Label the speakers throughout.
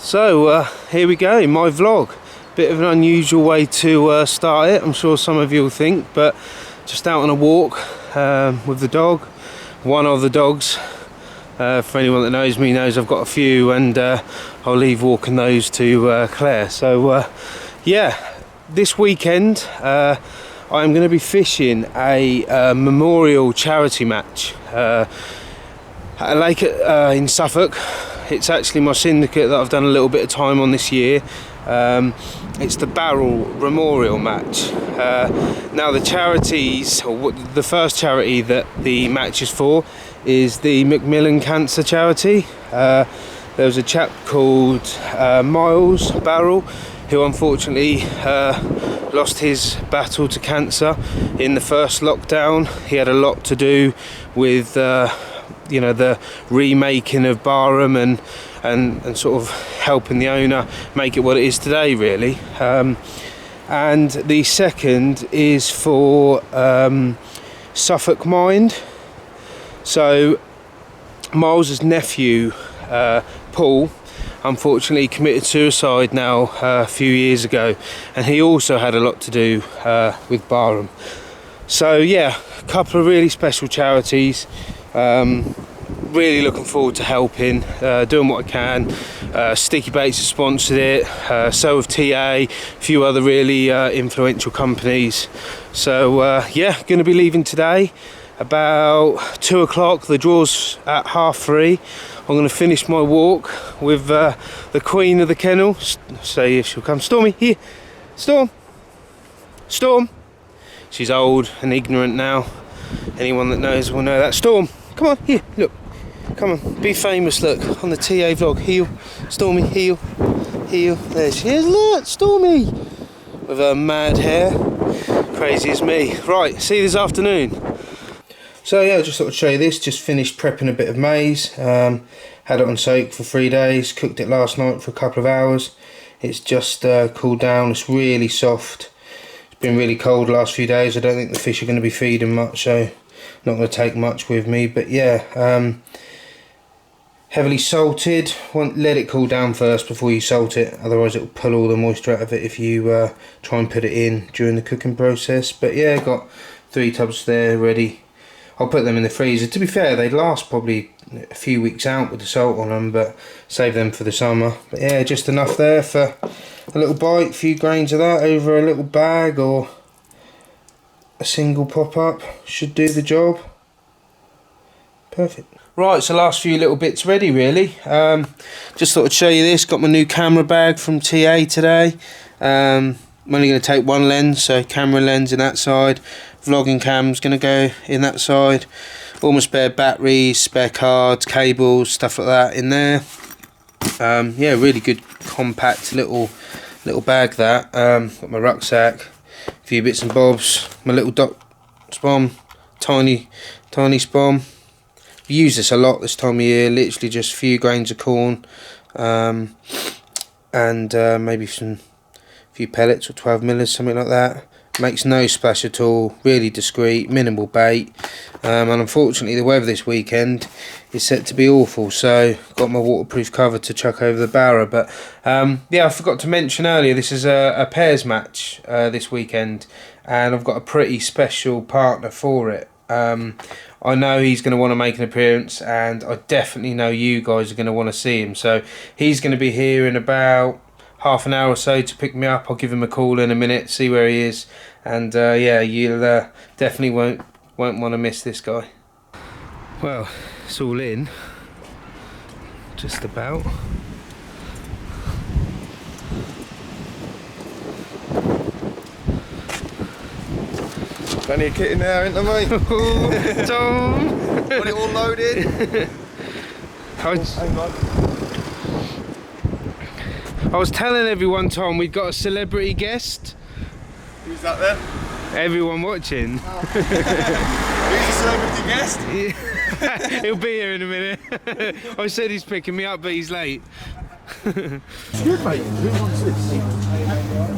Speaker 1: So here we go, my vlog. Bit of an unusual way to start it, I'm sure some of you will think, but just out on a walk with the dog, one of the dogs. For anyone that knows me knows I've got a few, and I'll leave walking those to Claire. So yeah, this weekend I'm going to be fishing a memorial charity match at a lake in Suffolk. It's actually my syndicate that I've done a little bit of time on this year. It's the Barrel Memorial Match. Now the charities, or the first charity that the match is for, is the Macmillan Cancer Charity. There was a chap called Miles Barrel who unfortunately lost his battle to cancer in the first lockdown. He had a lot to do with you know, the remaking of Barham and sort of helping the owner make it what it is today, really. And the second is for Suffolk Mind. So Miles's nephew Paul unfortunately committed suicide now a few years ago, and he also had a lot to do with Barham. So yeah, a couple of really special charities. Really looking forward to helping, doing what I can. Sticky Baits has sponsored it, so have TA, a few other really influential companies. So yeah, going to be leaving today about 2 o'clock. The draw's at 3:30. I'm going to finish my walk with the queen of the kennel. See if she'll come. Stormy, here. Storm. Storm. She's old and ignorant now. Anyone that knows will know that. Storm, come on, here, look. Come on, be famous, look, on the TA vlog. Heel, Stormy, heel, heel. There she is, look, Stormy. With her mad hair. Crazy as me. Right, see you this afternoon. So yeah, I just thought I'd show you this. Just finished prepping a bit of maize. Had it on soak for 3 days. Cooked it last night for a couple of hours. It's just cooled down. It's really soft. It's been really cold the last few days. I don't think the fish are going to be feeding much, so not going to take much with me. But yeah, heavily salted. Let it cool down first before you salt it, otherwise it will pull all the moisture out of it if you try and put it in during the cooking process. But yeah, got 3 tubs there ready. I'll put them in the freezer. To be fair, they'd last probably a few weeks out with the salt on them, but save them for the summer. But yeah, just enough there for a little bite, a few grains of that over a little bag or a single pop-up. Should do the job. Perfect. Right, so last few little bits ready, really. Just thought I'd show you this. Got my new camera bag from TA today. I'm only going to take one lens, so camera lens in that side. Vlogging cam's going to go in that side. All my spare batteries, spare cards, cables, stuff like that in there. Yeah, really good compact little bag that. Got my rucksack, a few bits and bobs, my little dot spom, tiny spom. Use this a lot this time of year. Literally just a few grains of corn, and maybe a few pellets or 12 millers, something like that. Makes no splash at all. Really discreet, minimal bait. And unfortunately, the weather this weekend is set to be awful. So got my waterproof cover to chuck over the barra. But yeah, I forgot to mention earlier. This is a pairs match this weekend, and I've got a pretty special partner for it. I know he's going to want to make an appearance, and I definitely know you guys are going to want to see him. So he's going to be here in about half an hour or so to pick me up. I'll give him a call in a minute, see where he is, and yeah, you'll definitely won't want to miss this guy. Well, it's all in, just about.
Speaker 2: Plenty of kit in there, ain't there, mate?
Speaker 1: Tom!
Speaker 2: Got it all loaded.
Speaker 1: I was telling everyone, Tom, we've got a celebrity guest.
Speaker 2: Who's that then?
Speaker 1: Everyone watching.
Speaker 2: Oh. Who's the celebrity
Speaker 1: guest? He'll be here in a minute. I said he's picking me up, but he's late.
Speaker 2: Good, mate. Who wants this?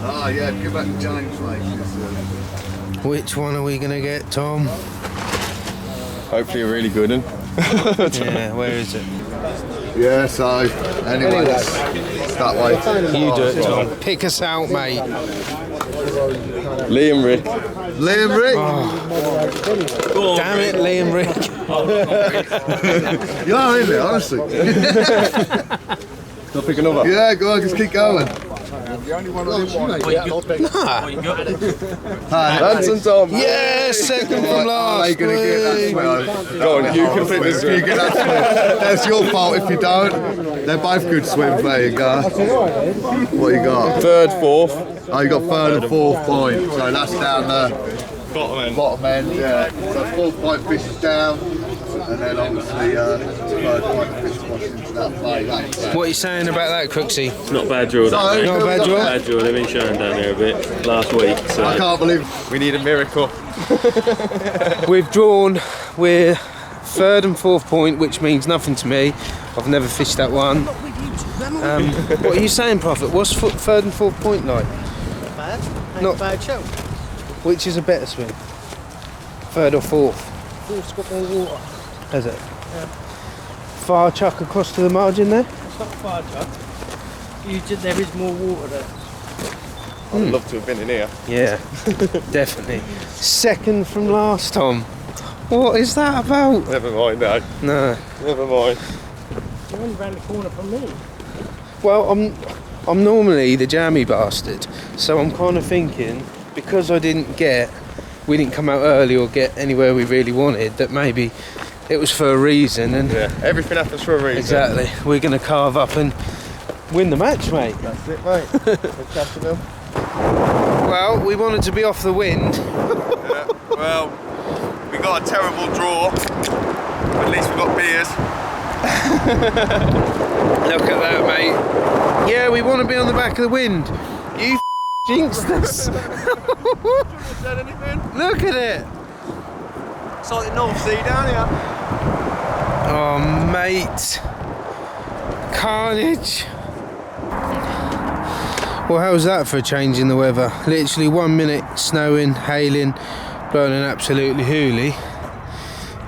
Speaker 2: Oh, yeah, go back to James, mate.
Speaker 1: Which one are we going to get, Tom?
Speaker 3: Hopefully a really good one.
Speaker 1: Yeah, where is it?
Speaker 2: Yeah, so anyway, it's that way.
Speaker 1: You do it, Tom. Pick us out, mate.
Speaker 3: Liam Rick.
Speaker 2: Liam Rick.
Speaker 1: Oh. Damn it, Liam Rick.
Speaker 2: You are in there, honestly.
Speaker 3: I'll pick another.
Speaker 2: Yeah, go on, just keep going.
Speaker 3: Hanson Tom.
Speaker 1: Yeah, second from last.
Speaker 2: Are you going to get that swim?
Speaker 3: Go on, you can pick this
Speaker 2: You
Speaker 3: one.
Speaker 2: get that swim. That's your fault if you don't. They're both good swims. There you go. What you got?
Speaker 3: Third, fourth.
Speaker 2: Oh, you got third and fourth point. So that's down the bottom end. Yeah. So fourth point fish is down, and then obviously third point fish washes into that bay.
Speaker 1: What are you saying about that, Crooksy?
Speaker 4: Not a bad draw, that, mate.
Speaker 1: Not a bad draw?
Speaker 4: Bad draw. They've been showing down there a bit last week. So.
Speaker 2: I can't believe
Speaker 3: We need a miracle.
Speaker 1: We've drawn. We're third and fourth point, which means nothing to me. I've never fished that one. What are you saying, Prophet? What's third and fourth point like?
Speaker 5: Bad.
Speaker 1: Not-
Speaker 5: Bad show.
Speaker 1: Which is a better swim? Third or fourth?
Speaker 5: Fourth's got more water.
Speaker 1: Has it? Far chuck across to the margin there?
Speaker 5: It's not far, Chuck. There is more water there.
Speaker 3: I'd love to have been in here.
Speaker 1: Yeah, definitely. Second from last, Tom. What is that about?
Speaker 3: Never mind, no.
Speaker 1: No.
Speaker 3: Never mind.
Speaker 5: You're only round the corner from me.
Speaker 1: Well, I'm normally the jammy bastard, so I'm kind of thinking because we didn't come out early or get anywhere we really wanted, that maybe it was for a reason. And
Speaker 3: Yeah, everything happens for a reason.
Speaker 1: exactly, we're going to carve up and win the match, mate.
Speaker 3: That's it, mate. We're catching them.
Speaker 1: Well, we wanted to be off the wind.
Speaker 3: Yeah, well, we got a terrible draw. At least we got beers.
Speaker 1: Look at that, mate. Yeah, we want to be on the back of the wind. You jinxed us.
Speaker 3: Said anything?
Speaker 1: Look at it.
Speaker 3: It's like the North Sea down here.
Speaker 1: Oh, mate. Carnage. Well, how's that for a change in the weather? Literally 1 minute snowing, hailing, blowing an absolutely hoolie.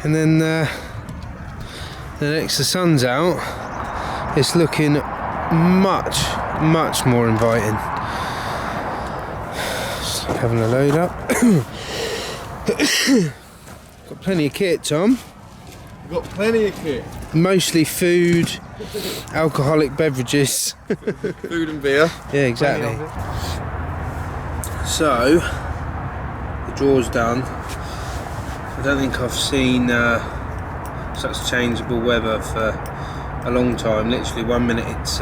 Speaker 1: And then the next the sun's out, it's looking much, much more inviting. Just having a load up. Got plenty of kit, Tom.
Speaker 3: We've got plenty of kit.
Speaker 1: Mostly food, alcoholic beverages.
Speaker 3: Food and beer.
Speaker 1: Yeah, exactly. So, the draw's done. I don't think I've seen such changeable weather for a long time. Literally 1 minute it's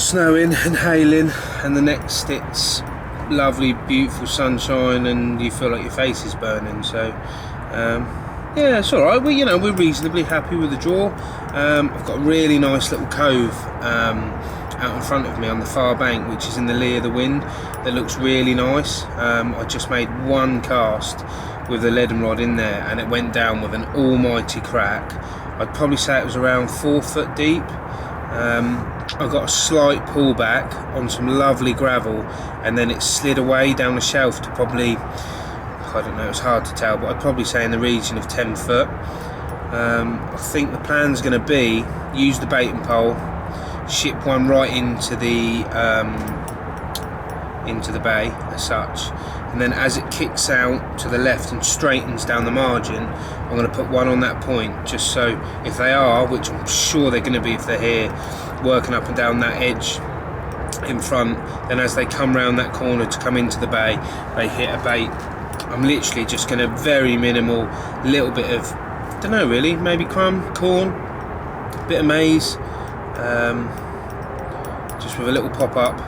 Speaker 1: snowing and hailing, and the next it's lovely, beautiful sunshine, and you feel like your face is burning. So, yeah, it's all right. We're reasonably happy with the draw. I've got a really nice little cove out in front of me on the far bank, which is in the lee of the wind, that looks really nice. I just made one cast with the leaden rod in there, and it went down with an almighty crack. I'd probably say it was around 4 foot deep. I got a slight pullback on some lovely gravel, and then it slid away down the shelf to probably, I don't know, it's hard to tell, but I'd probably say in the region of 10 foot. I think the plan's going to be use the baiting pole, ship one right into the bay as such, and then as it kicks out to the left and straightens down the margin, I'm going to put one on that point, just so if they are, which I'm sure they're going to be if they're here, working up and down that edge in front, then as they come round that corner to come into the bay, they hit a bait. I'm literally just going to very minimal, little bit of, don't know really, maybe crumb, corn, bit of maize, just with a little pop up,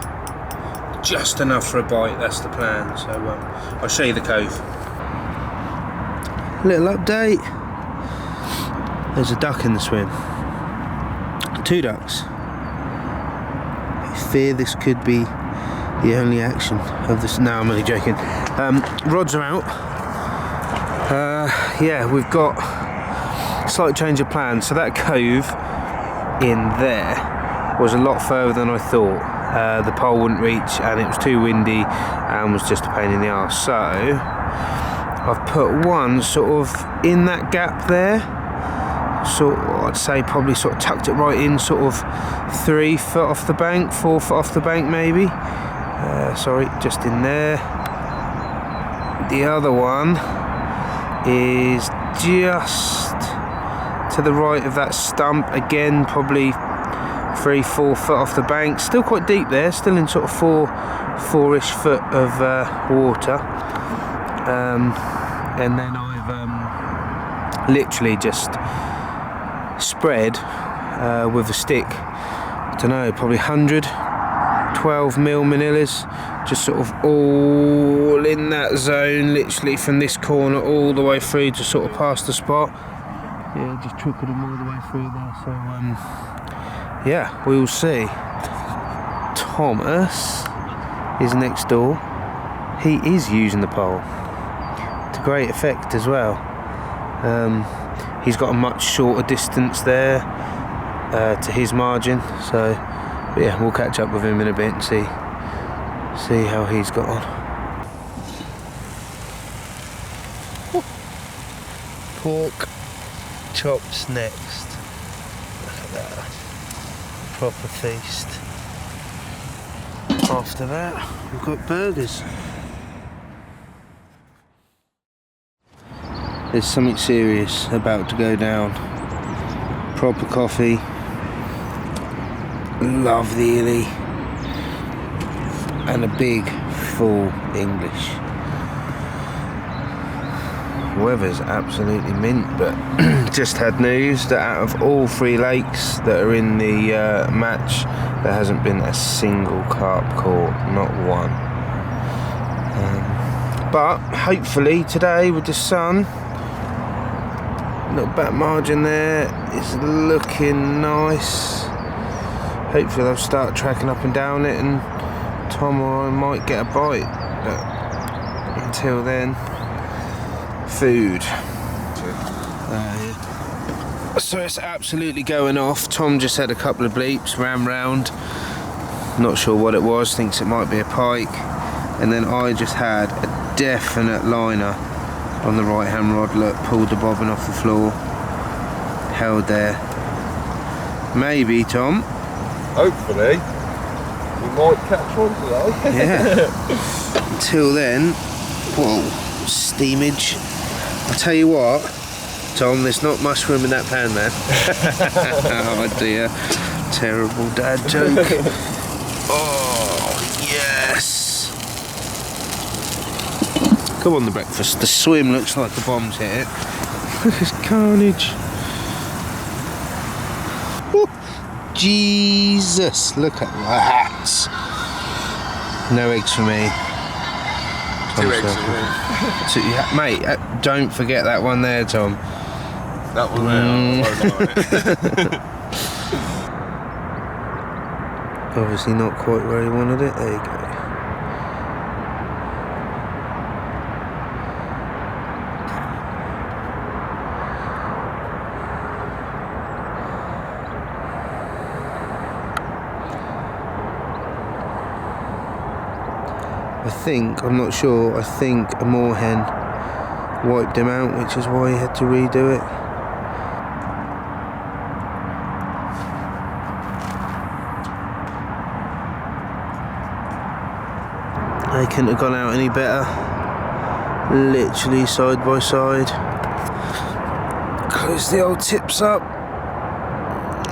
Speaker 1: just enough for a bite. That's the plan. So I'll show you the cove. Little update. There's a duck in the swim. 2 ducks. I fear this could be the only action of this. No, I'm only joking. Rods are out. Yeah, we've got a slight change of plans. So that cove in there was a lot further than I thought. The pole wouldn't reach, and it was too windy and was just a pain in the arse. So I've put one sort of in that gap there, sort of, I'd say probably sort of tucked it right in, sort of 3 foot off the bank, 4 foot off the bank maybe. Sorry, just in there. The other one is just to the right of that stump, again probably 3-4 foot off the bank, still quite deep there, still in sort of 4-ish foot of water. And then I've literally just spread with a stick, I don't know, probably 112 mil manillas, just sort of all in that zone, literally from this corner all the way through to sort of past the spot. Yeah, just trickled them all the way through there. So yeah, we will see. Thomas is next door. He is using the pole to great effect as well. He's got a much shorter distance there to his margin, so yeah, we'll catch up with him in a bit and see how he's got on. Pork chops next. Look at that, proper feast. After that, we've got burgers. There's something serious about to go down. Proper coffee. Love the illy. And a big, full English. Weather's absolutely mint, but just had news that out of all 3 lakes that are in the match, there hasn't been a single carp caught, not one. But hopefully today with the sun, little back margin there is looking nice. Hopefully they'll start tracking up and down it, and Tom or I might get a bite. But until then, food. So it's absolutely going off. Tom just had a couple of bleeps, ran round, not sure what it was, thinks it might be a pike, and then I just had a definite liner on the right hand rod. Look, pulled the bobbin off the floor, held there. Maybe, Tom,
Speaker 3: Hopefully, we might catch one today.
Speaker 1: yeah. Until then, whoa, steamage. I'll tell you what, Tom, there's not much room in that pan, man. Oh dear, terrible dad joke. Oh, yes. Come on, the breakfast. The swim looks like the bomb's hit it. Look at this carnage. Ooh, Jesus, look at that. No eggs for me.
Speaker 3: 2 eggs for me.
Speaker 1: Yeah, mate, don't forget that one there, Tom.
Speaker 3: That one there, I won't mind it.
Speaker 1: Obviously not quite where he wanted it. There you go. I'm not sure, I think a moorhen wiped him out, which is why he had to redo it. They couldn't have gone out any better. Literally side by side. Close the old tips up.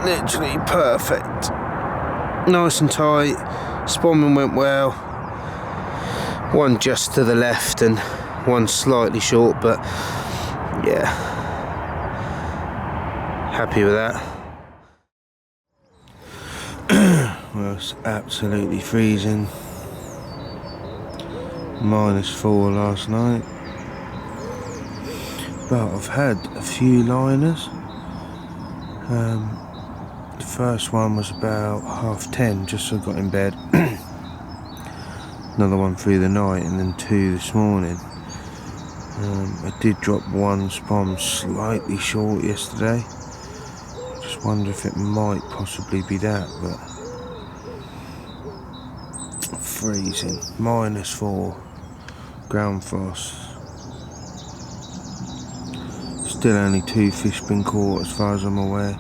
Speaker 1: Literally perfect. Nice and tight. Spomming went well. One just to the left and one slightly short, but yeah, happy with that. Well, it's absolutely freezing. -4 last night, but I've had a few liners. The first one was about 10:30, just as I got in bed. Another one through the night, and then 2 this morning. I did drop one spom slightly short yesterday. Just wonder if it might possibly be that, but freezing. -4, ground frost. It's Still only 2 fish been caught as far as I'm aware.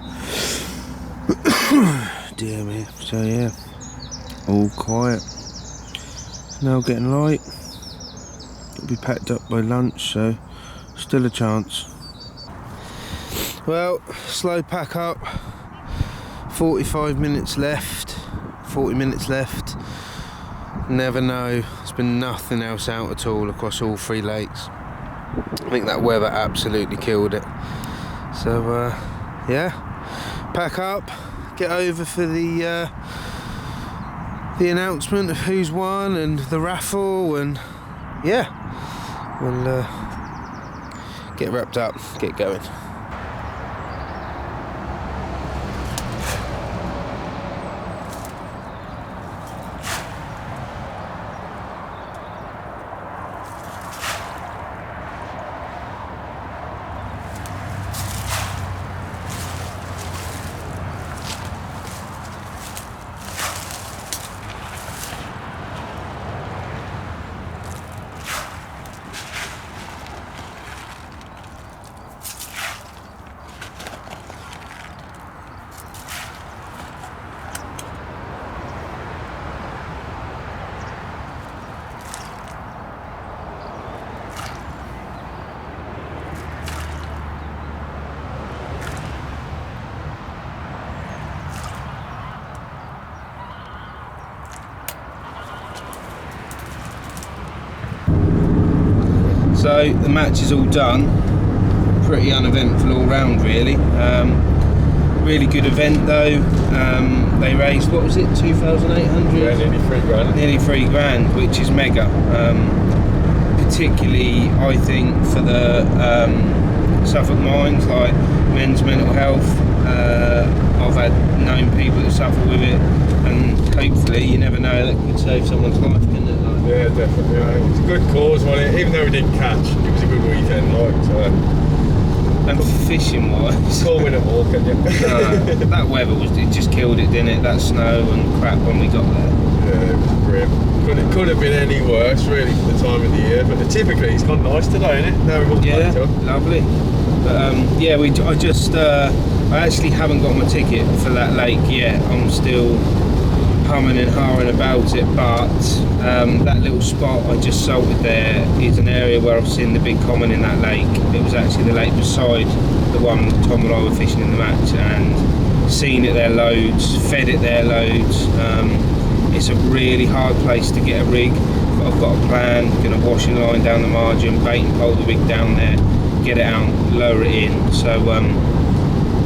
Speaker 1: Dear me. So yeah, all quiet. Now getting light. It'll be packed up by lunch, so still a chance. Well, slow pack up. 45 minutes left. 40 minutes left. Never know. There's been nothing else out at all across all 3 lakes. I think that weather absolutely killed it. So yeah, pack up, get over for the announcement of who's won and the raffle, and yeah, we'll get wrapped up, get going. So the match is all done. Pretty uneventful all round, really. Really good event though. They raised, what was it, 2,800?
Speaker 4: Yeah, nearly 3 grand.
Speaker 1: Nearly 3 grand, which is mega. Particularly, I think, for the Suffolk Mines, like men's mental health. I've known people that suffer with it, and hopefully, you never know, that could save someone's life, couldn't it? Like,
Speaker 4: Yeah, definitely. It's a good cause, wasn't it? Even though we didn't catch, it was a good weekend, like, so.
Speaker 1: and fishing wise,
Speaker 4: Call win a walk, can you?
Speaker 1: that weather it just killed it, didn't it? That snow and crap when we got there.
Speaker 4: Yeah, it was grim. It couldn't have been any worse, really, for the time of the year. But typically, it's gone nice today, isn't it? Now we've all
Speaker 1: Yeah,
Speaker 4: packed up.
Speaker 1: lovely. But yeah, I actually haven't got my ticket for that lake yet. I'm still humming and hawing about it, but that little spot I just salted there is an area where I've seen the big common in that lake. It was actually the lake beside the one Tom and I were fishing in the match, and seen it there loads, fed it there loads. It's a really hard place to get a rig, but I've got a plan. Going to washing line down the margin, bait and pole the rig down there, get it out, lower it in. So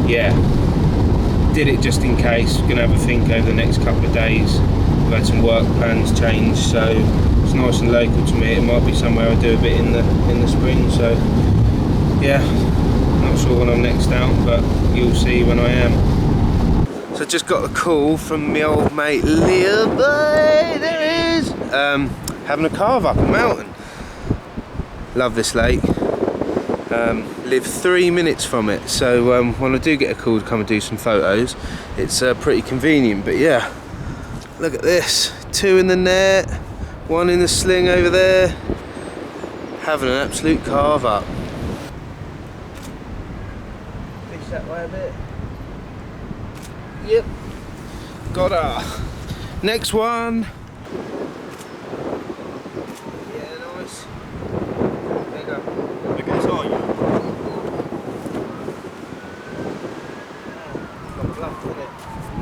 Speaker 1: yeah, did it just in case. Gonna have a think over the next couple of days. We've had some work plans changed, so it's nice and local to me. It might be somewhere I do a bit in the spring. So yeah, not sure when I'm next out, but you'll see when I am. So I just got a call from my old mate Leah. There he is. Having a carve up a mountain. Love this lake. Live 3 minutes from it, so when I do get a call to come and do some photos, it's pretty convenient. But yeah, look at this, 2 in the net, 1 in the sling over there, having an absolute carve up. Fish that way a bit. Yep, got her. Next one. Yeah, nice. There you go.
Speaker 4: Look at this, are you?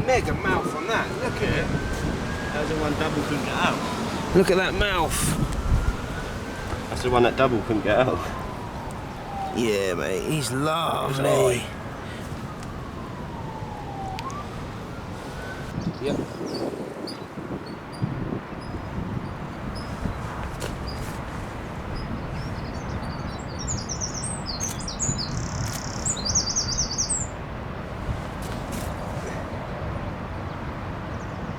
Speaker 1: Mega mouth on that, look at it.
Speaker 6: That's the one double couldn't get out.
Speaker 1: Look at that mouth.
Speaker 6: That's the one that double couldn't get out.
Speaker 1: Yeah, mate, he's lovely. Yep.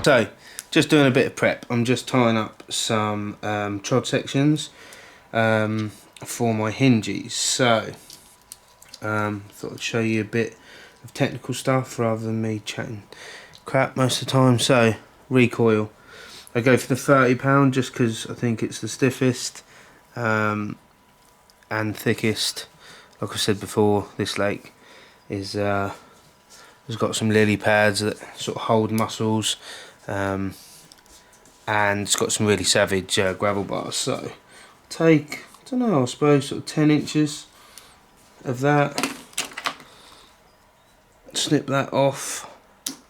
Speaker 1: So, just doing a bit of prep. I'm just tying up some trod sections for my hinges. So, thought I'd show you a bit of technical stuff rather than me chatting crap most of the time. So, recoil. I go for the £30 just because I think it's the stiffest and thickest like I said before, this lake is has got some lily pads that sort of hold mussels, and it's got some really savage gravel bars. So take, I don't know, I suppose sort of 10 inches of that, snip that off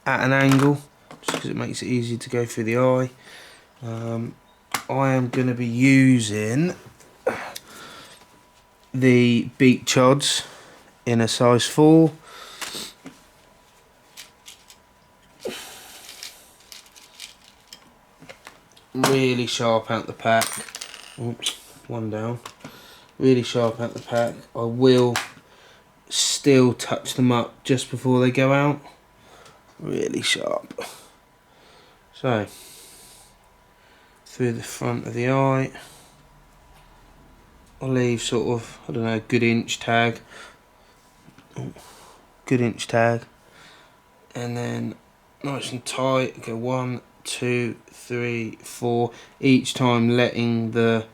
Speaker 1: at an angle just because it makes it easy to go through the eye. I am going to be using the beak chods in a size 4. Really sharp out the pack. Oops, one down. Really sharp out the pack. I will still touch them up just before they go out. Really sharp. So, through the front of the eye. I'll leave sort of, I don't know, good inch tag. Good inch tag. And then nice and tight. Go 1, 2, 3, 4. Each time letting the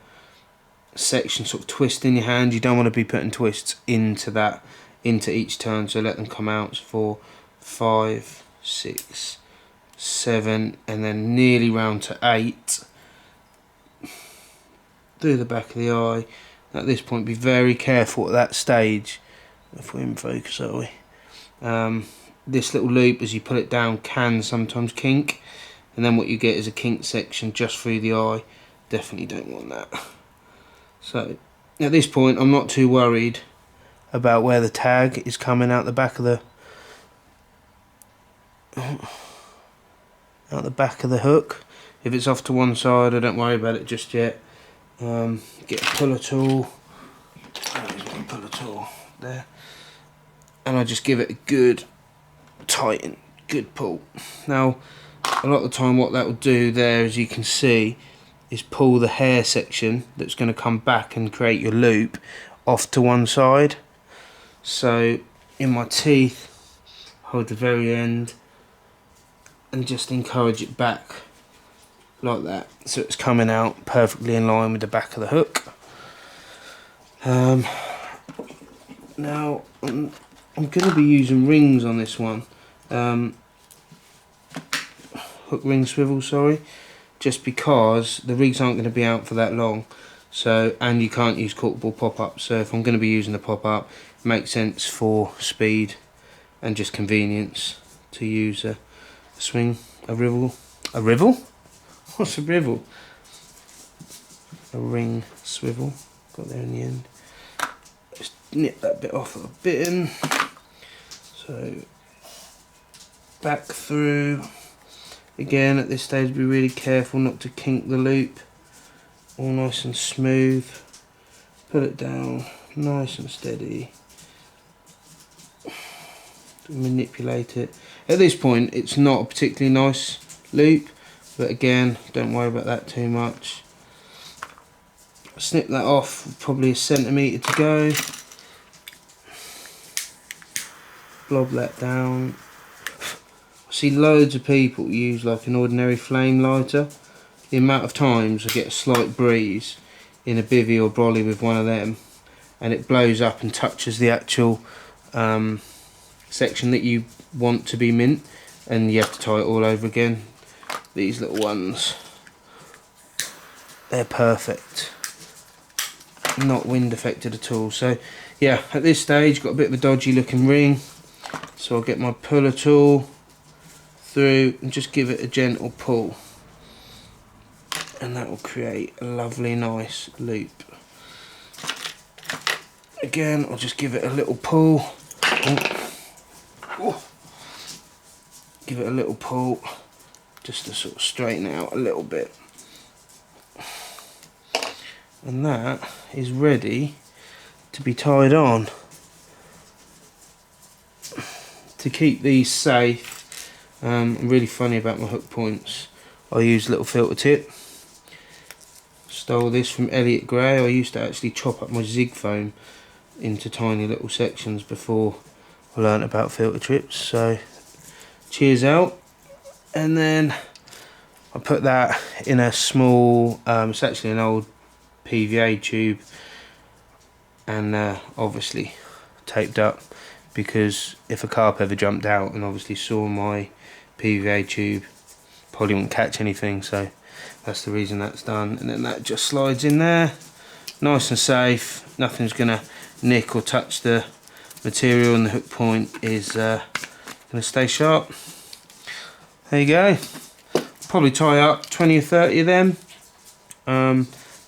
Speaker 1: section sort of twist in your hand. You don't want to be putting twists into each turn, so let them come out. 4, 5, 6, 7, and then nearly round to 8 through the back of the eye. At this point, be very careful at that stage. If we're in focus, are we? This little loop, as you pull it down, can sometimes kink, and then what you get is a kinked section just through the eye. Definitely don't want that. So at this point, I'm not too worried about where the tag is coming out the back of the hook. If it's off to one side, I don't worry about it just yet. Get a puller tool. There's my puller tool there, and I just give it a good tighten, good pull. Now, a lot of the time, what that will do there, as you can see, is pull the hair section that's going to come back and create your loop off to one side. So, in my teeth, hold the very end and just encourage it back like that, so it's coming out perfectly in line with the back of the hook. Now I'm going to be using rings on this one, hook ring swivel, sorry, just because the rigs aren't going to be out for that long. So, and you can't use corkable pop-up, so if I'm going to be using a pop-up, it makes sense for speed and just convenience to use a swing, a rivel. What's a rivel? A ring swivel. Got there in the end. Just nip that bit off of the bitten. So back through. Again, at this stage, be really careful not to kink the loop. All nice and smooth. Put it down, nice and steady. Manipulate it. At this point, it's not a particularly nice loop. But again, don't worry about that too much. Snip that off, probably a centimetre to go. Blob that down. I see loads of people use like an ordinary flame lighter. The amount of times I get a slight breeze in a bivvy or brolly with one of them, and it blows up and touches the actual section that you want to be mint, and you have to tie it all over again. These little ones, they're perfect, not wind affected at all. So yeah, at this stage got a bit of a dodgy looking ring, so I'll get my puller tool through and just give it a gentle pull, and that will create a lovely nice loop. Again, I'll just give it a little pull. Give it a little pull just to sort of straighten it out a little bit, and that is ready to be tied on. To keep these safe, I'm really funny about my hook points. I use a little filter tip. Stole this from Elliot Gray. I used to actually chop up my zig foam into tiny little sections before I learnt about filter trips. So cheers out. And then I put that in a small, it's actually an old PVA tube, and obviously taped up, because if a carp ever jumped out and obviously saw my PVA tube, probably wouldn't catch anything, so that's the reason that's done. And then that just slides in there, nice and safe, nothing's gonna nick or touch the material, and the hook point is gonna stay sharp. There you go. Probably tie up 20 or 30 of them.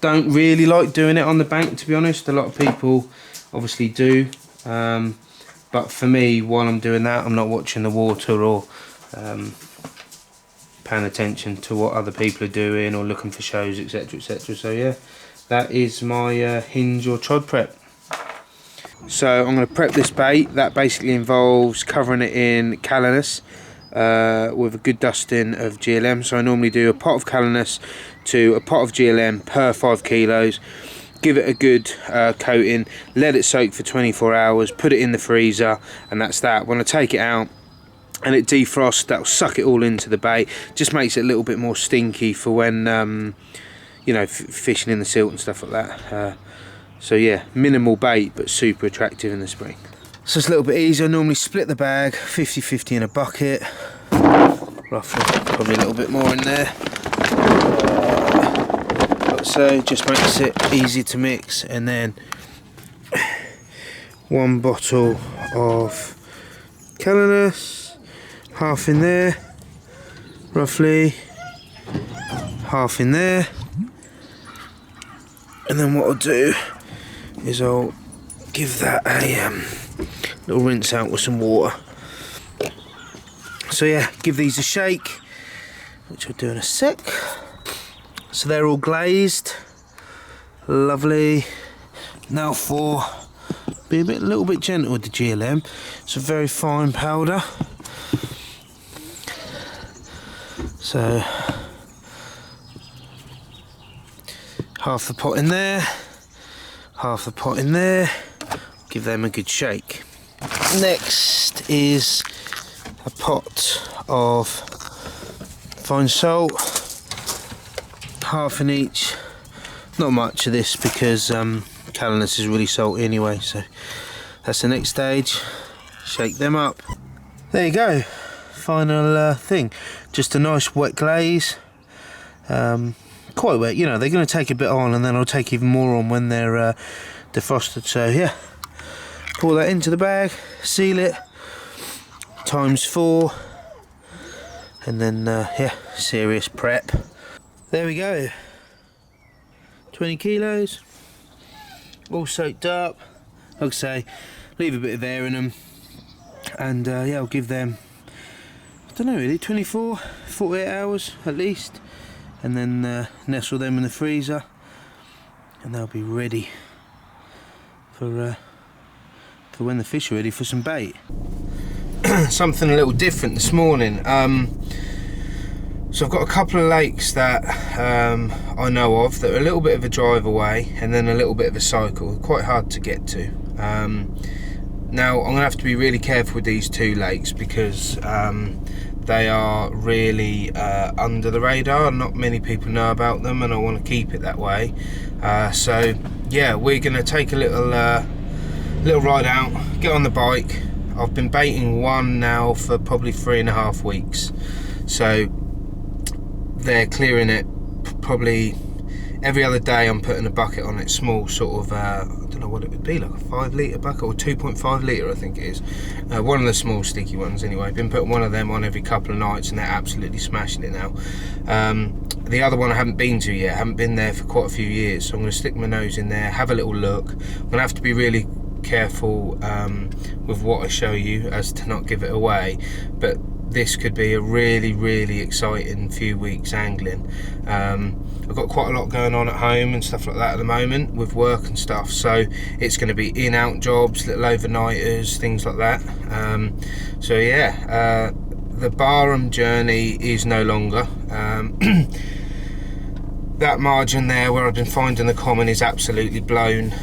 Speaker 1: Don't really like doing it on the bank, to be honest. A lot of people obviously do, but for me, while I'm doing that, I'm not watching the water or paying attention to what other people are doing or looking for shows, etc, etc. So yeah, that is my hinge or chod prep. So I'm going to prep this bait. That basically involves covering it in Calanus with a good dusting of GLM. So I normally do a pot of Calanus to a pot of GLM per 5 kilos. Give it a good coating, let it soak for 24 hours, put it in the freezer, and that's that. When I take it out and it defrosts, that'll suck it all into the bait. Just makes it a little bit more stinky for when you know, fishing in the silt and stuff like that. So yeah, minimal bait but super attractive in the spring. So it's a little bit easier. I normally split the bag 50-50 in a bucket, roughly, probably a little bit more in there. Like so, just makes it easy to mix. And then 1 bottle of Calanus, half in there, roughly, half in there. And then what I'll do is I'll give that a little rinse out with some water. So yeah, give these a shake, which I'll do in a sec. So they're all glazed, lovely. Now for be a little bit gentle with the GLM. It's a very fine powder. So half the pot in there, half the pot in there, give them a good shake. Next is a pot of fine salt, half in each. Not much of this because Calanus is really salty anyway, so that's the next stage. Shake them up. There you go, final thing. Just a nice wet glaze. Quite wet, you know, they're going to take a bit on, and then I'll take even more on when they're defrosted. So yeah, pour that into the bag, seal it, ×4, and then yeah, serious prep. There we go, 20 kilos, all soaked up. Like I say, leave a bit of air in them, and yeah, I'll give them, I don't know really, 24, 48 hours at least. And then nestle them in the freezer, and they'll be ready for when the fish are ready for some bait. Something a little different this morning. So I've got a couple of lakes that I know of that are a little bit of a drive away, and then a little bit of a cycle. Quite hard to get to. Now I'm going to have to be really careful with these 2 lakes because they are really under the radar. Not many people know about them, and I want to keep it that way. So yeah, we're going to take a little ride out, get on the bike. I've been baiting one now for probably 3.5 weeks, so they're clearing it probably every other day. I'm putting a bucket on it, small sort of I don't know what it would be, like a 5 litre bucket or 2.5 litre I think it is, one of the small sticky ones anyway. Been putting one of them on every couple of nights, and they're absolutely smashing it now. The other one I haven't been to yet, haven't been there for quite a few years, so I'm going to stick my nose in there, have a little look. I'm going to have to be really careful with what I show you as to not give it away, but this could be a really exciting few weeks angling. I've got quite a lot going on at home and stuff like that at the moment with work and stuff, so it's going to be in-out jobs, little overnighters, things like that. So yeah, the Barham journey is no longer. That margin there where I've been finding the common is absolutely blown.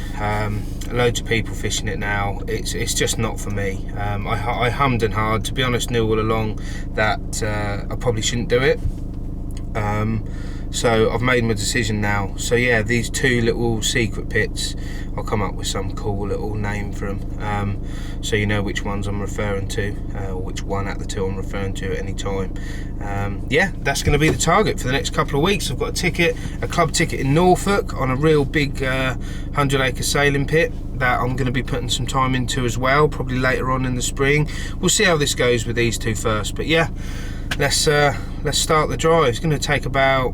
Speaker 1: Loads of people fishing it now. It's just not for me. I hummed and hard, to be honest, knew all along that I probably shouldn't do it. So I've made my decision now. So yeah, these 2 little secret pits, I'll come up with some cool little name for them, so you know which ones I'm referring to, or which one at the 2 I'm referring to at any time. Yeah, that's going to be the target for the next couple of weeks. I've got a ticket, a club ticket in Norfolk on a real big 100-acre sailing pit that I'm going to be putting some time into as well, probably later on in the spring. We'll see how this goes with these 2 first, but yeah, let's start the drive. It's going to take about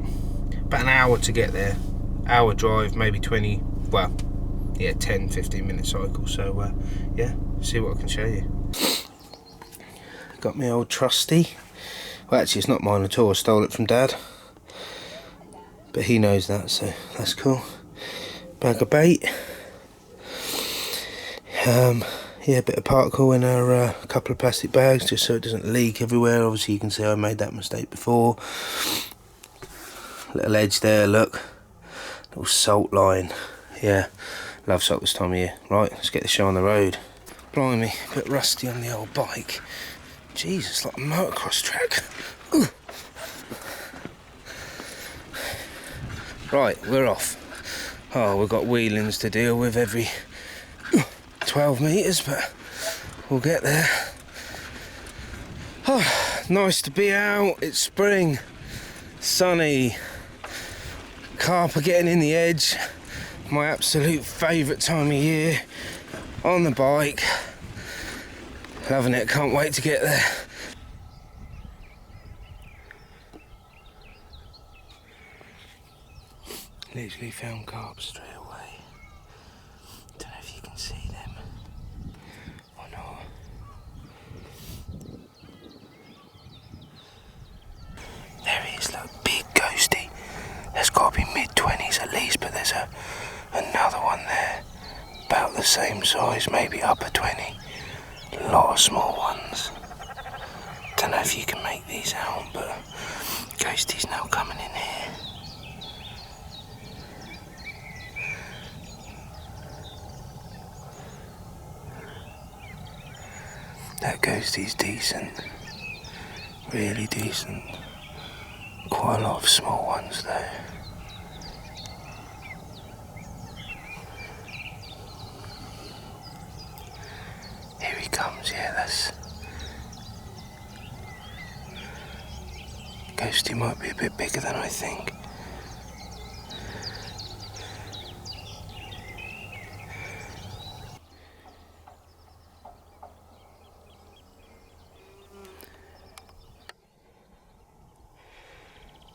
Speaker 1: an hour to get there. Hour drive, maybe 20, well, yeah, 10-15 minute cycle. So yeah, see what I can show you. Got my old trusty. Well, actually it's not mine at all, I stole it from Dad, but he knows that, so that's cool. Bag of bait. Yeah, a bit of particle in our couple of plastic bags, just so it doesn't leak everywhere. Obviously you can see I made that mistake before. Little edge there, look. Little salt line. Yeah, love salt this time of year. Right, let's get the show on the road. Blimey, a bit rusty on the old bike. Jesus, like a motocross track. Ooh. Right, we're off. Oh, we've got wheelings to deal with every 12 metres, but we'll get there. Oh, nice to be out. It's spring, sunny. Carp are getting in the edge. My absolute favourite time of year. On the bike. Loving it, can't wait to get there. Literally found carp straight away. Don't know if you can see them or not. There he is, look, big ghosty. There's got to be mid-20s at least, but there's another one there, about the same size, maybe upper 20. A lot of small ones. Don't know if you can make these out, but ghosty's now coming in here. That ghosty's decent, really decent. Quite a lot of small ones though. Here he comes, yeah, that's... Ghosty might be a bit bigger than I think.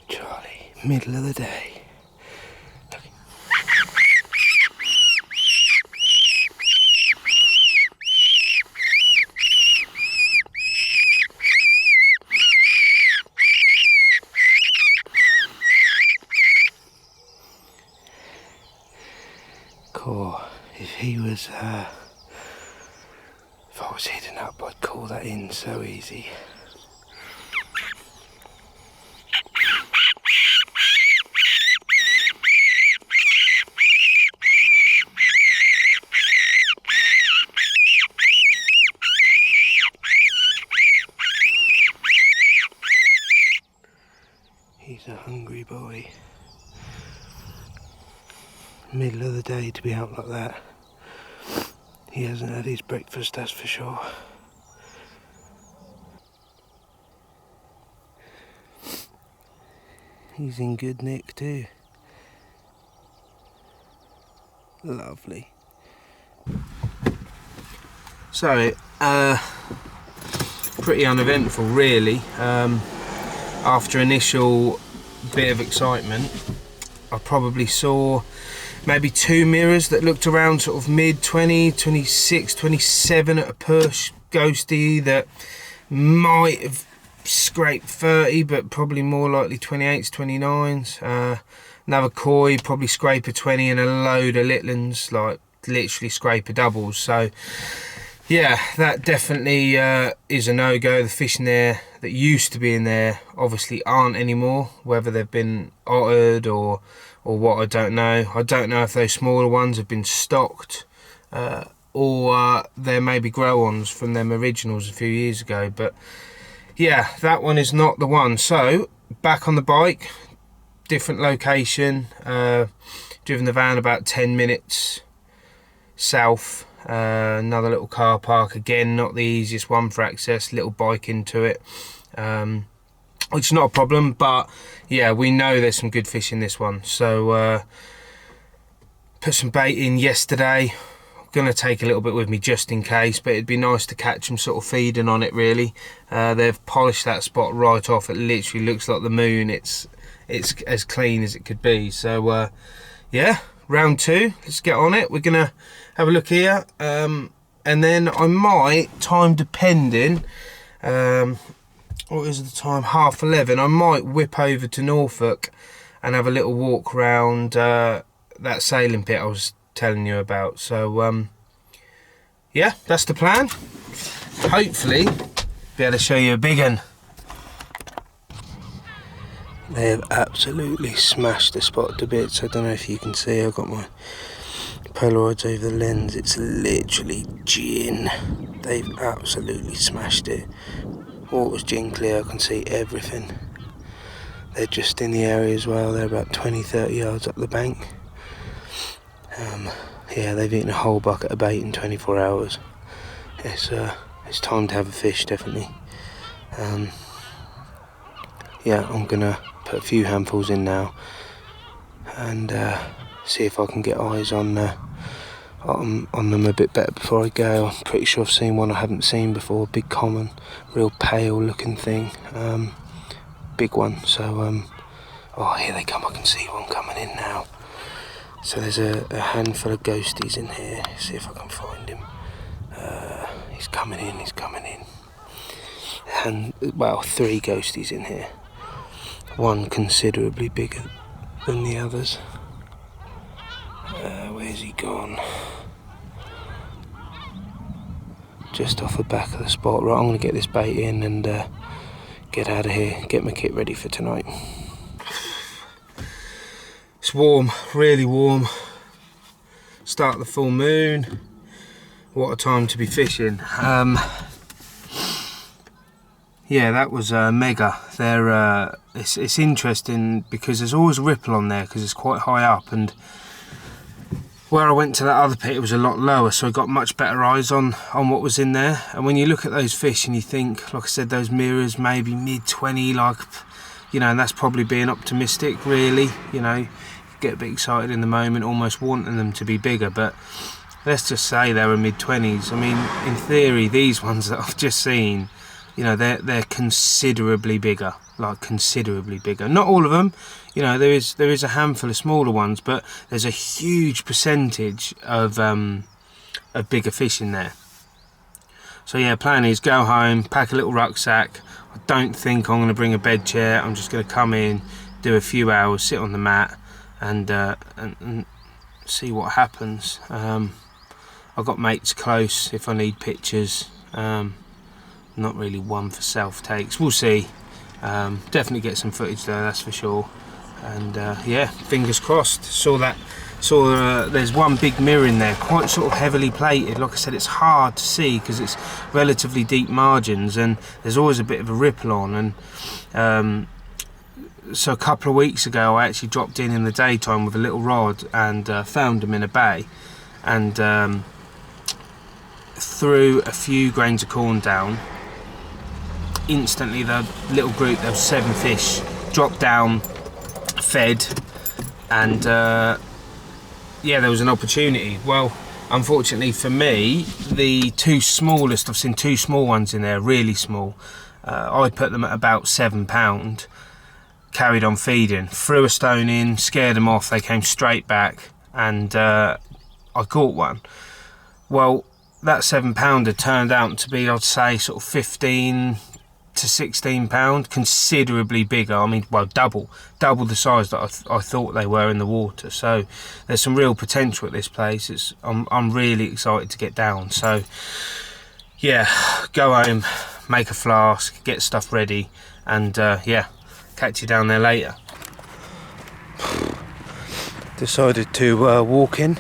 Speaker 1: Charlie, middle of the day. Cool. If he was, if I was hidden up, I'd call that in so easy. He's a hungry boy. Middle of the day to be out like that. He hasn't had his breakfast, that's for sure. He's in good nick too. Lovely. So, pretty uneventful really. After initial bit of excitement, I probably saw maybe 2 mirrors that looked around sort of mid 20, 26, 27 at a push. Ghosty that might have scraped 30, but probably more likely 28s, 29s. Another koi, probably scrape a 20, and a load of litlins, like literally scrape a doubles. So yeah, that definitely is a no-go. The fish in there that used to be in there obviously aren't anymore, whether they've been ottered or what, I don't know. I don't know if those smaller ones have been stocked or they're maybe grow-ons from them originals a few years ago, but yeah, that one is not the one. So back on the bike, different location. Driven the van about 10 minutes south. Another little car park, again not the easiest one for access, little bike into it, which is not a problem, but yeah, we know there's some good fish in this one. So put some bait in yesterday. I'm gonna take a little bit with me just in case, but it'd be nice to catch them sort of feeding on it really. They've polished that spot right off. It literally looks like the moon. It's as clean as it could be. So yeah, round 2, let's get on it. We're gonna have a look here, and then I might, time depending, what is the time, 11:30, I might whip over to Norfolk and have a little walk around that sailing pit I was telling you about. So yeah, that's the plan. Hopefully be able to show you a big one. They have absolutely smashed the spot to bits. I don't know if you can see, I've got my Polaroids over the lens. It's literally gin. They've absolutely smashed it. Water's gin clear, I can see everything. They're just in the area as well. They're about 20-30 yards up the bank. Yeah, they've eaten a whole bucket of bait in 24 hours. It's time to have a fish, definitely. Yeah, I'm gonna put a few handfuls in now and see if I can get eyes on them a bit better before I go. I'm pretty sure I've seen one I haven't seen before, big common, real pale looking thing, big one. So oh, here they come, I can see one coming in now. So there's a handful of ghosties in here. See if I can find him. He's coming in. And well, 3 ghosties in here. One considerably bigger than the others. Where's he gone? Just off the back of the spot. Right, I'm going to get this bait in and get out of here, get my kit ready for tonight. It's warm, really warm. Start the full moon. What a time to be fishing. Yeah, that was mega. It's interesting because there's always a ripple on there because it's quite high up, and where I went to that other pit it was a lot lower, so I got much better eyes on what was in there. And when you look at those fish and you think, like I said, those mirrors maybe mid-20, like, you know, and that's probably being optimistic really, you know, you get a bit excited in the moment, almost wanting them to be bigger, but let's just say they were mid-20s. I mean, in theory, these ones that I've just seen, you know, they're considerably bigger, like considerably bigger. Not all of them, you know, there is a handful of smaller ones, but there's a huge percentage of bigger fish in there. So yeah, plan is go home, pack a little rucksack. I don't think I'm going to bring a bed chair. I'm just going to come in, do a few hours, sit on the mat, and see what happens. I've got mates close if I need pictures. Not really one for self takes. We'll see. Definitely get some footage though, that's for sure. And yeah, fingers crossed. Saw there's one big mirror in there, quite sort of heavily plated. Like I said, it's hard to see because it's relatively deep margins and there's always a bit of a ripple on. And so a couple of weeks ago I actually dropped in the daytime with a little rod and found them in a bay, and threw a few grains of corn down. Instantly the little group, there was 7 fish, dropped down, fed, and yeah, there was an opportunity. Well, unfortunately for me, the 2 smallest, I've seen 2 small ones in there, really small. I put them at about £7, carried on feeding, threw a stone in, scared them off, they came straight back, and I caught one. Well, that £7 turned out to be, I'd say, sort of 15 to 16 pound, considerably bigger. I mean, well, double the size that I thought they were in the water. So there's some real potential at this place. I'm really excited to get down. So yeah, go home, make a flask, get stuff ready, and yeah, catch you down there later. Decided to walk in.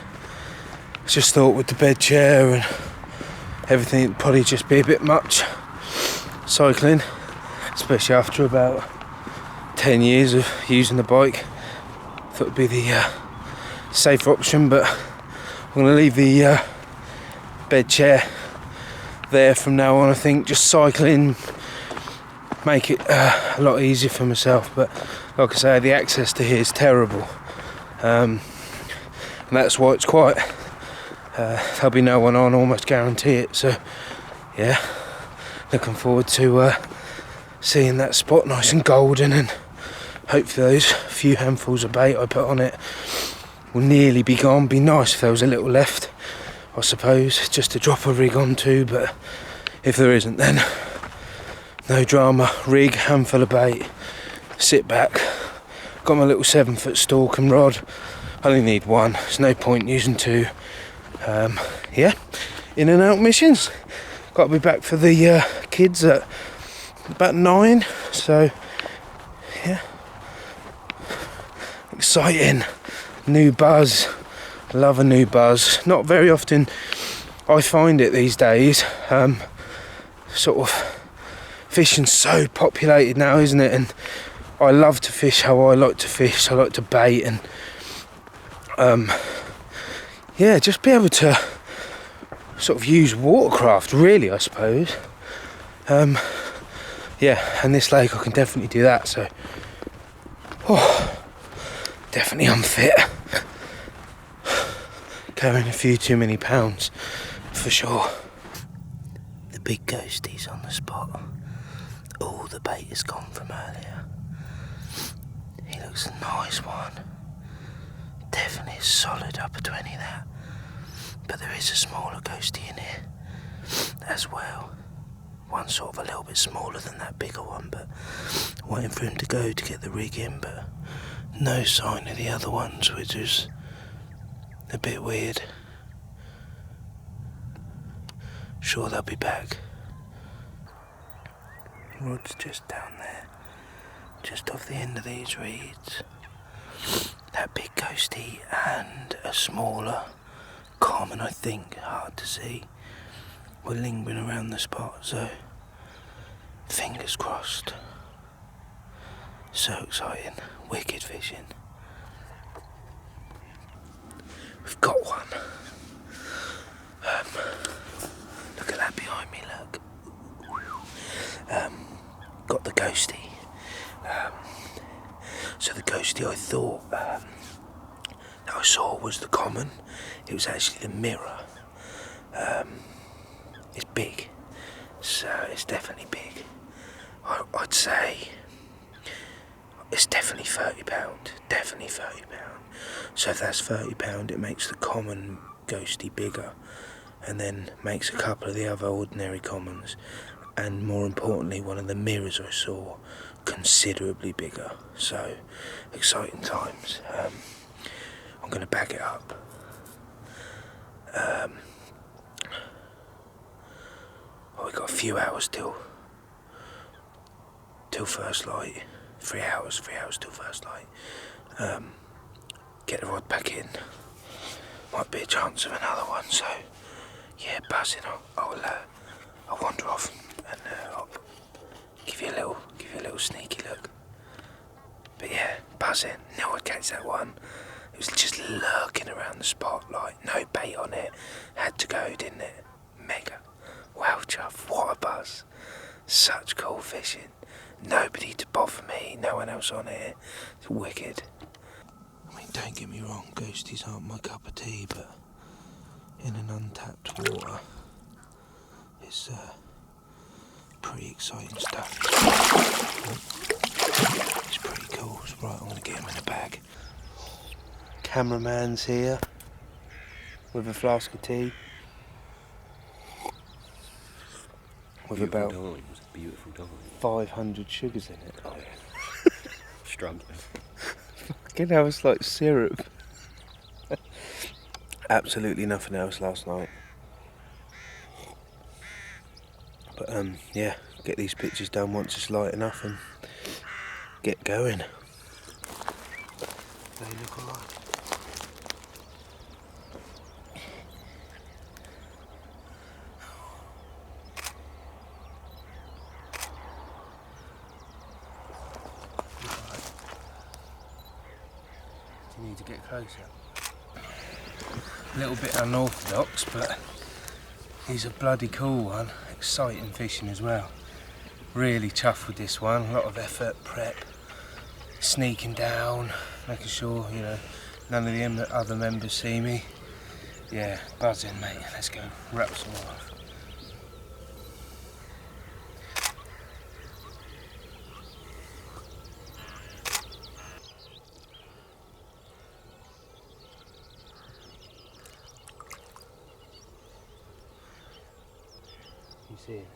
Speaker 1: Just thought with the bed chair and everything, it'd probably just be a bit much cycling, especially after about 10 years of using the bike. thought it'd be the safer option, but I'm going to leave the bed chair there from now on. I think just cycling make it a lot easier for myself, but like I say, the access to here is terrible, and that's why it's quite there'll be no one on, almost guarantee it. So yeah, looking forward to seeing that spot nice and golden, and hopefully those few handfuls of bait I put on it will nearly be gone. Be nice if there was a little left, I suppose, just to drop a rig onto, but if there isn't, then no drama. Rig, handful of bait, sit back. Got my little 7-foot stalk and rod. I only need one, there's no point using two. Yeah, in and out missions. Got to be back for the kids at about 9, so yeah, exciting. New buzz, love a new buzz. Not very often I find it these days. Sort of fishing's so populated now, isn't it? And I love to fish how I like to fish. I like to bait, and yeah, just be able to sort of use watercraft, really, I suppose. Yeah, and this lake I can definitely do that, so definitely unfit. Carrying a few too many pounds, for sure. The big ghostie's on the spot. All the bait is gone from earlier. He looks a nice one. Definitely a solid upper 20, that. But there is a smaller ghostie in here as well. One sort of a little bit smaller than that bigger one, but waiting for him to go to get the rig in, but no sign of the other ones, which is a bit weird. Sure they'll be back. Rod's just down there, just off the end of these reeds. That big ghostie and a smaller common, I think, hard to see, were lingering around the spot, so fingers crossed. So exciting, wicked fishing. We've got one. Look at that behind me, look. Got the ghostie. So the ghostie I thought that I saw was the common. It was actually the mirror. It's big, so it's definitely big. I'd say it's definitely £30, definitely £30. So if that's £30, it makes the common ghostie bigger, and then makes a couple of the other ordinary commons, and more importantly, one of the mirrors I saw considerably bigger. So exciting times. I'm going to bag it up. We've got a few hours till first light. 3 hours till first light. Get the rod back in. Might be a chance of another one. So yeah, buzzing. I'll wander off and I'll give you a little sneaky look. But yeah, buzzing. Knew I'd catch that one. It was just lurking around the spot, like no bait on it. Had to go, didn't it? Mega. Wow, chuff, what a buzz. Such cool fishing. Nobody to bother me, no one else on it. It's wicked. I mean, don't get me wrong, ghosties aren't my cup of tea, but in an untapped water, it's pretty exciting stuff. It's pretty cool. Right, I'm going to get him in a bag. Cameraman's here with a flask of tea. With
Speaker 6: Beautiful
Speaker 1: about
Speaker 6: dime. It's a beautiful dime.
Speaker 1: 500 sugars in it.
Speaker 6: Oh yeah. Struggling.
Speaker 1: Fucking hell, it's like syrup. Absolutely nothing else last night. But yeah, get these pictures done once it's light enough and get going. They look alright. to get closer. A little bit unorthodox, but he's a bloody cool one. Exciting fishing as well. Really chuffed with this one. A lot of effort, prep, sneaking down, making sure, you know, none of the other members see me. Yeah, buzzing, mate. Let's go wrap some off. You see it?